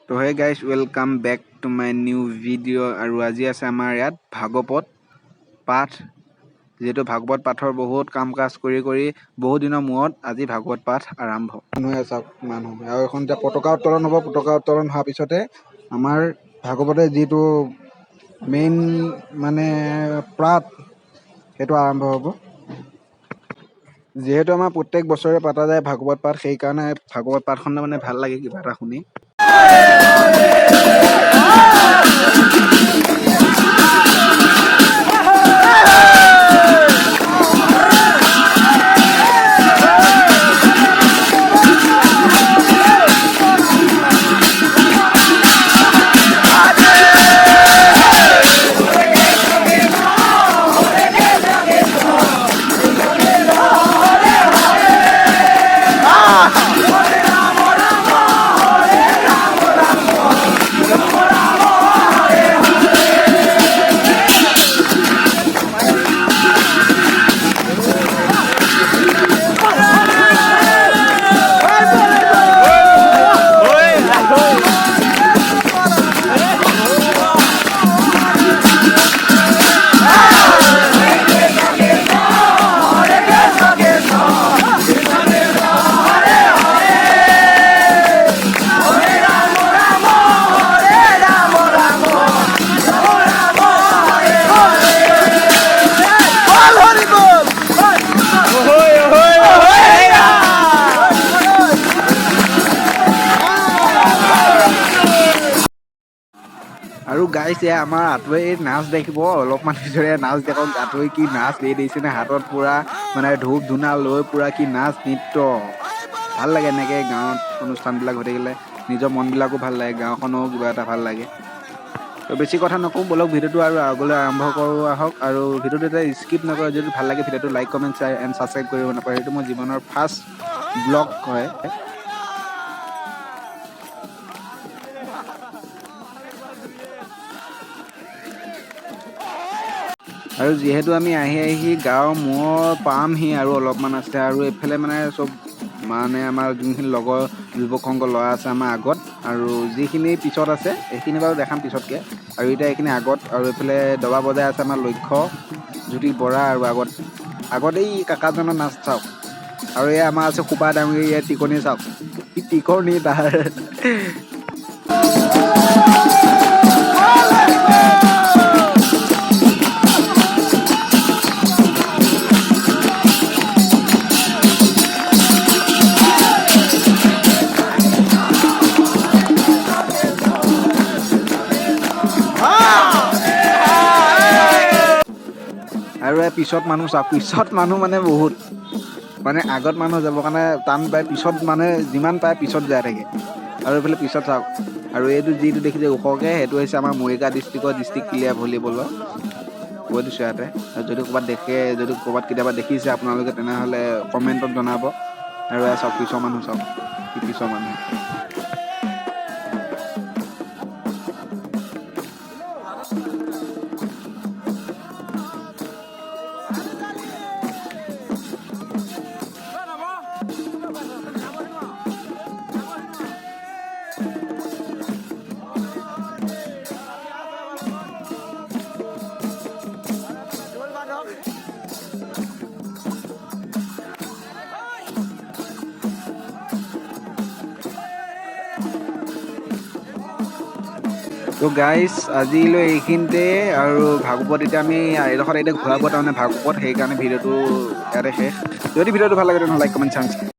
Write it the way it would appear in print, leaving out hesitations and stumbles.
তো hey guys welcome back to my new video' আৰু আজি আছে আমাৰ ইয়াত ভাগৱত পাঠ। যিহেতু ভাগৱত পাঠৰ বহুত কাম কাজ কৰি বহুত দিনৰ মূৰত আজি ভাগৱত পাঠ আৰম্ভ হৈ চাওক মানুহ আৰু এখন এতিয়া পতাকা উত্তোলন হ'ব। পতাকা উত্তোলন হোৱাৰ পিছতে আমাৰ ভাগৱতে যিটো মেইন মানে পাঠ সেইটো আৰম্ভ হ'ব। যিহেতু আমাৰ প্ৰত্যেক বছৰে পতা যায় ভাগৱত পাঠ, সেইকাৰণে ভাগৱত পাঠখন মানে ভাল লাগে কিবা এটা শুনি। আৰু গাইছ এয়া আমাৰ আঁতৰি নাচ দেখিব, অলপমান পিছৰে নাচ দেখক। আঁতৰি কি নাচ দিছে নে, হাতত পুৰা মানে ধূপ ধূনা লৈ পুৰা কি নাচ নৃত্য। ভাল লাগে এনেকৈ গাঁৱত অনুষ্ঠানবিলাক হৈ থাকিলে, নিজৰ মনবিলাকো ভাল লাগে, গাঁওখনো কিবা এটা ভাল লাগে। তো বেছি কথা নকওঁ, বলক ভিডিঅ'টো আৰু আগলৈ আৰম্ভ কৰোঁ আহক। আৰু ভিডিঅ'টো এটা স্কিপ নকৰে, যদি ভাল লাগে ভিডিঅ'টো লাইক কমেণ্ট এণ্ড ছাবস্ক্ৰাইব কৰিব নাপাহৰে। এইটো মোৰ জীৱনৰ ফাৰ্ষ্ট ব্লগ হয়। আৰু যিহেতু আমি আহি গাঁৱৰ মূৰ পামহি আৰু অলপমান আছে, আৰু এইফালে মানে চব মানে আমাৰ যোনখিনি লগৰ যুৱক সংঘ ল'ৰা আছে আমাৰ আগত, আৰু যিখিনি পিছত আছে এইখিনি বাৰু দেখাম পিছতকৈ। আৰু এতিয়া এইখিনি আগত, আৰু এইফালে দবা বজাই আছে আমাৰ লক্ষ্য জ্যোতি বৰা। আৰু আগত এই কাকাজনৰ নাচ চাওক। আৰু এই আমাৰ আছে সুপা ডাঙৰি, ইয়াৰ টিকনি চাওক, কি টিকনি তাৰ। আৰু এই পিছত মানুহ চাওক, পিছত মানুহ মানে বহুত, মানে আগত মানুহ যাবৰ কাৰণে টান পায়, পিছত মানে যিমান পায় পিছত যাই থাকে। আৰু এইফালে পিছত চাওক। আৰু এইটো যিটো দেখিছে ওখকৈ, সেইটো হৈছে আমাৰ মৰিগাঁও ডিষ্ট্ৰিক্টৰ ডিষ্ট্ৰিক্ট প্লেয়াৰ ভলীবলৰ। কৈ দিছোঁ ইয়াতে, যদি ক'ৰবাত দেখে, যদি ক'ৰবাত কেতিয়াবা দেখিছে আপোনালোকে তেনেহ'লে কমেণ্টত জনাব। আৰু এয়া চাওক পিছৰ মানুহ চাওক, কি পিছৰ মানুহ। তো গাইজ আজিলৈ এইখিনিতে, আৰু ভাগৱত এতিয়া আমি এইডোখৰত এতিয়া ঘূৰাব তাৰমানে ভাগৱত, সেইকাৰণে ভিডিঅ'টো ইয়াতে শেষ। যদি ভিডিঅ'টো ভাল লাগে তেনেহ'লে লাইক কমেণ্ট চাঞ্চ